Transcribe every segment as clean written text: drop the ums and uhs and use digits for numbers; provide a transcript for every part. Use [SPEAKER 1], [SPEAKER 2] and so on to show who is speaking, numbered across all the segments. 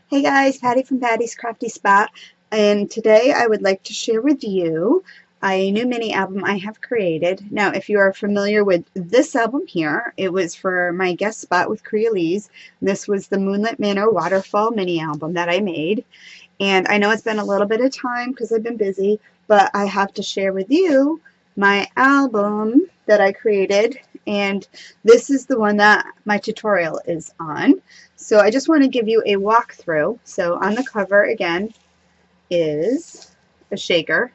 [SPEAKER 1] Hey guys, Patty from Patty's Crafty Spot, and today I would like to share with you a new mini album I have created. Now, if you are familiar with this album here, it was for my guest spot with Crealies. This was the Moonlit Manor Waterfall mini album that I made, and I know it's been a little bit of time because I've been busy, but I have to share with you my album that I created, and this is the one that my tutorial is on. So I just want to give you a walkthrough. So on the cover again is a shaker.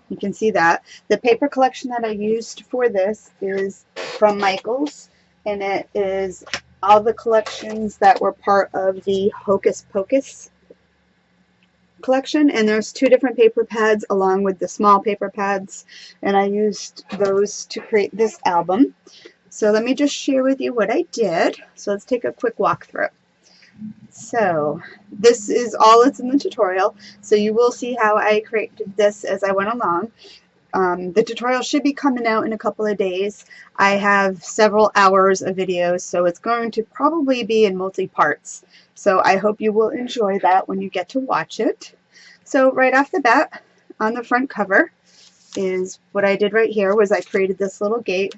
[SPEAKER 1] You can see that. The paper collection that I used for this is from Michael's, and it is all the collections that were part of the Hocus Pocus collection, and there's two different paper pads along with the small paper pads, and I used those to create this album. So let me just share with you what I did. So let's take a quick walkthrough. So this is all that's in the tutorial, so you will see how I created this as I went along. The tutorial should be coming out in a couple of days. I have several hours of videos, so it's going to probably be in multi-parts. So I hope you will enjoy that when you get to watch it. So right off the bat, on the front cover is what I did right here was I created this little gate.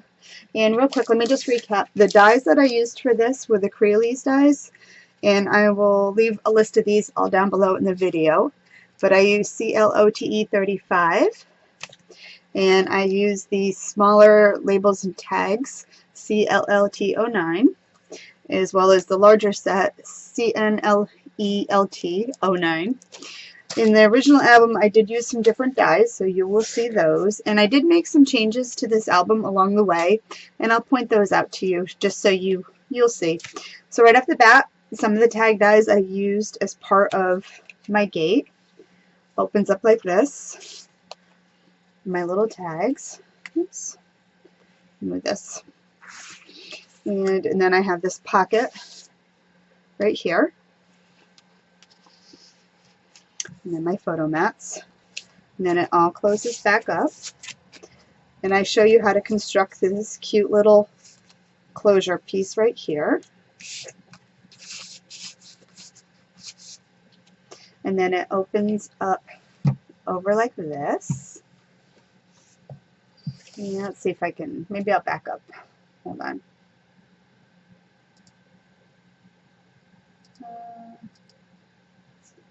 [SPEAKER 1] And real quick, let me just recap. The dies that I used for this were the Crealies dies, and I will leave a list of these all down below in the video. But I used CLOTE 35, and I used the smaller labels and tags, CLLT 09, as well as the larger set, CNLE LT 09. In the original album, I did use some different dies, so you will see those. And I did make some changes to this album along the way, and I'll point those out to you just so you'll see. So right off the bat, some of the tag dies I used as part of my gate. Opens up like this. My little tags. Oops. Move this. And then I have this pocket right here. And then my photo mats. And then it all closes back up. And I show you how to construct this cute little closure piece right here. And then it opens up over like this. And let's see if I can, maybe I'll back up. Hold on.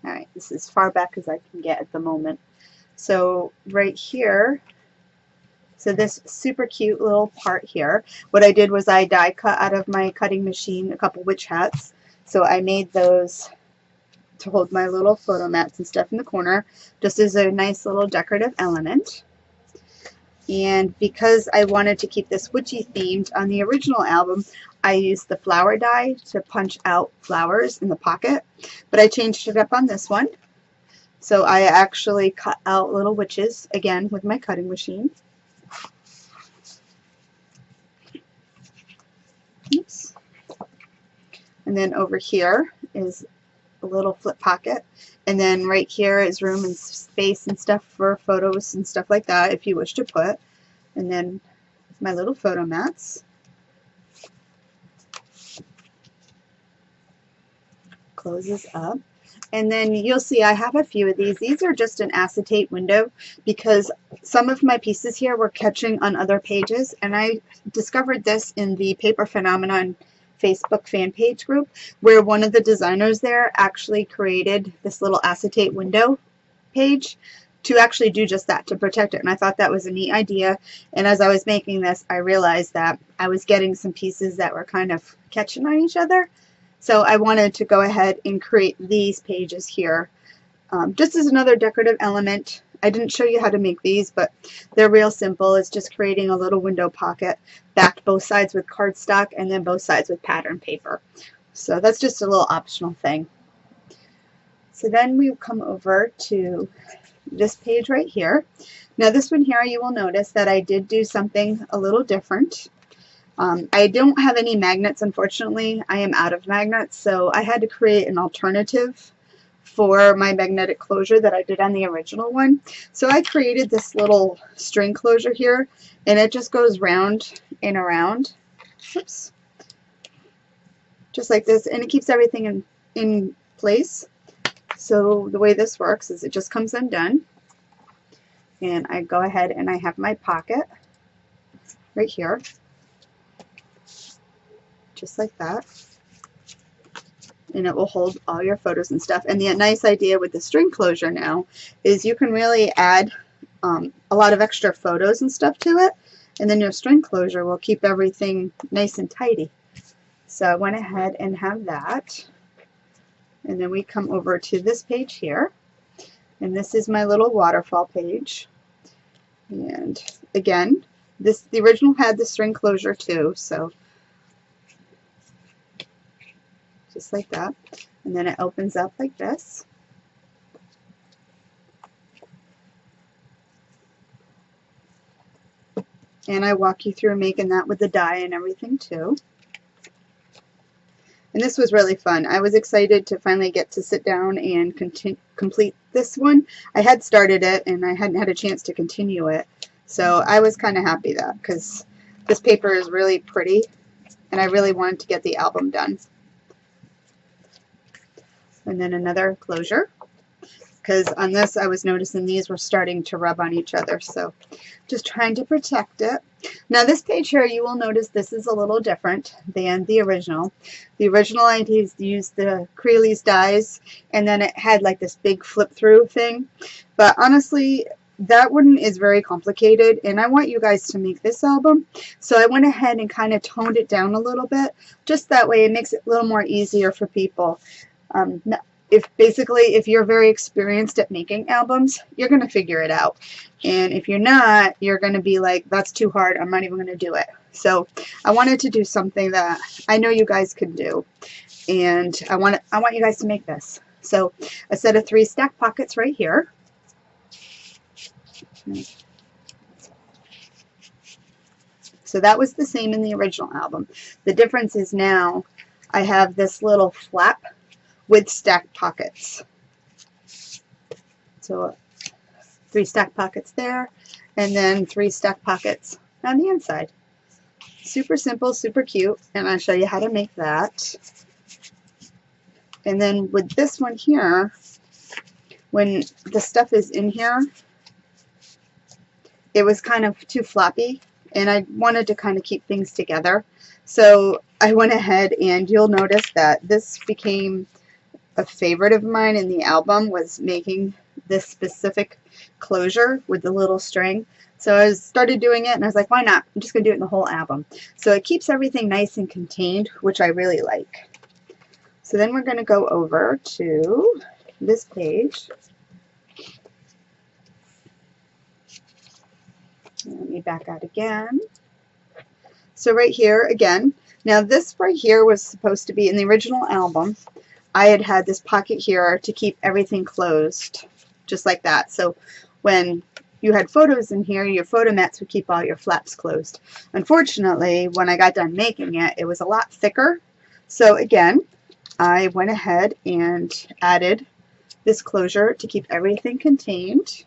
[SPEAKER 1] Alright, this is as far back as I can get at the moment. So right here, so this super cute little part here, what I did was I die cut out of my cutting machine a couple witch hats. So I made those to hold my little photo mats and stuff in the corner, just as a nice little decorative element. And because I wanted to keep this witchy themed on the original album, I used the flower die to punch out flowers in the pocket, but I changed it up on this one. So I actually cut out little witches again with my cutting machine. Oops. And then over here is a little flip pocket, and then right here is room and space and stuff for photos and stuff like that if you wish to put. And then my little photo mats. Closes up. And then you'll see I have a few of these. These are just an acetate window because some of my pieces here were catching on other pages, and I discovered this in the Paper Phenomenon Facebook fan page group, where one of the designers there actually created this little acetate window page to actually do just that, to protect it. And I thought that was a neat idea. And as I was making this, I realized that I was getting some pieces that were kind of catching on each other. So I wanted to go ahead and create these pages here just as another decorative element. I didn't show you how to make these, but they're real simple. It's just creating a little window pocket, backed both sides with cardstock and then both sides with pattern paper. So that's just a little optional thing. So then we come over to this page right here. Now this one here, you will notice that I did do something a little different. I don't have any magnets, unfortunately. I am out of magnets, so I had to create an alternative for my magnetic closure that I did on the original one. So I created this little string closure here, and it just goes round and around. Oops. Just like this, and it keeps everything in place. So the way this works is it just comes undone, and I go ahead and I have my pocket right here, just like that, and it will hold all your photos and stuff. And the nice idea with the string closure now is you can really add a lot of extra photos and stuff to it, and then your string closure will keep everything nice and tidy. So I went ahead and have that, and then we come over to this page here, and this is my little waterfall page. And again, the original had the string closure too, so just like that, and then it opens up like this. And I walk you through making that with the die and everything too. And this was really fun. I was excited to finally get to sit down and complete this one. I had started it and I hadn't had a chance to continue it. So I was kind of happy that, because this paper is really pretty and I really wanted to get the album done. And then another closure, because on this I was noticing these were starting to rub on each other, so just trying to protect it. Now this page here, you will notice this is a little different than the original. The original I used the Crealies dies, and then it had like this big flip through thing, but honestly that one is very complicated and I want you guys to make this album, so I went ahead and kind of toned it down a little bit, just that way it makes it a little more easier for people. If you're very experienced at making albums, you're going to figure it out. And if you're not, you're going to be like, that's too hard, I'm not even going to do it. So I wanted to do something that I know you guys can do. And I want you guys to make this. So a set of 3 stack pockets right here. So that was the same in the original album. The difference is now I have this little flap with stacked pockets. So 3 stacked pockets there, and then 3 stacked pockets on the inside. Super simple, super cute, and I'll show you how to make that. And then with this one here, when the stuff is in here, it was kind of too floppy, and I wanted to kind of keep things together. So I went ahead, and you'll notice that this became a favorite of mine in the album, was making this specific closure with the little string. So I started doing it and I was like, why not? I'm just going to do it in the whole album. So it keeps everything nice and contained, which I really like. So then we're going to go over to this page. Let me back out again. So right here again, now this right here was supposed to be in the original album. I had this pocket here to keep everything closed, just like that. So when you had photos in here, your photo mats would keep all your flaps closed. Unfortunately, when I got done making it, it was a lot thicker. So again, I went ahead and added this closure to keep everything contained.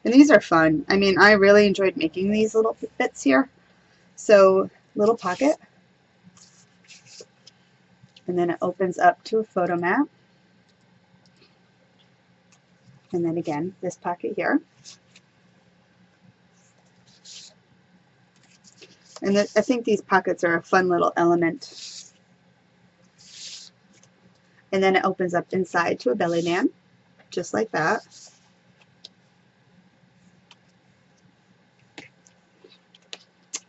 [SPEAKER 1] And these are fun. I mean, I really enjoyed making these little bits here. So little pocket. And then it opens up to a photo mat. And then again, this pocket here. And I think these pockets are a fun little element. And then it opens up inside to a belly band, just like that.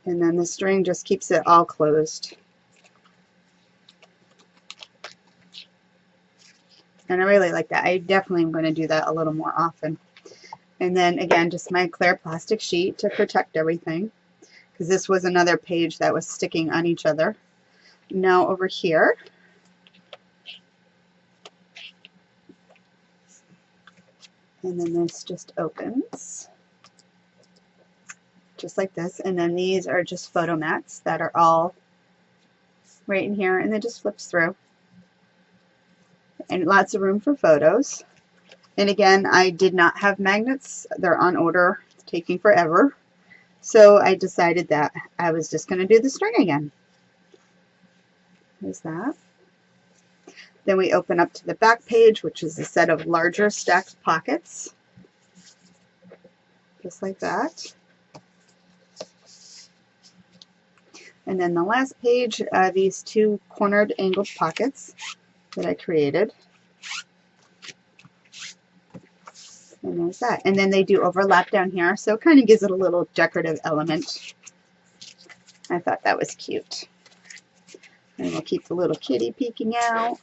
[SPEAKER 1] And then the string just keeps it all closed. And I really like that. I definitely am going to do that a little more often. And then again, just my clear plastic sheet to protect everything, because this was another page that was sticking on each other. Now over here, and then this just opens just like this, and then these are just photo mats that are all right in here, and it just flips through. And lots of room for photos. And again, I did not have magnets. They're on order, taking forever. So I decided that I was just going to do the string again. There's that. Then we open up to the back page, which is a set of larger stacked pockets, just like that. And then the last page, these two cornered angled pockets that I created. And there's that. And then they do overlap down here, so it kind of gives it a little decorative element. I thought that was cute. And we'll keep the little kitty peeking out.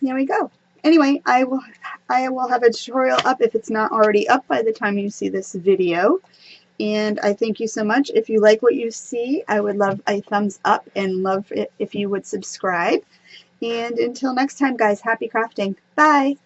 [SPEAKER 1] There we go. Anyway, I will have a tutorial up if it's not already up by the time you see this video. And I thank you so much. If you like what you see, I would love a thumbs up and love it if you would subscribe. And until next time, guys, happy crafting. Bye.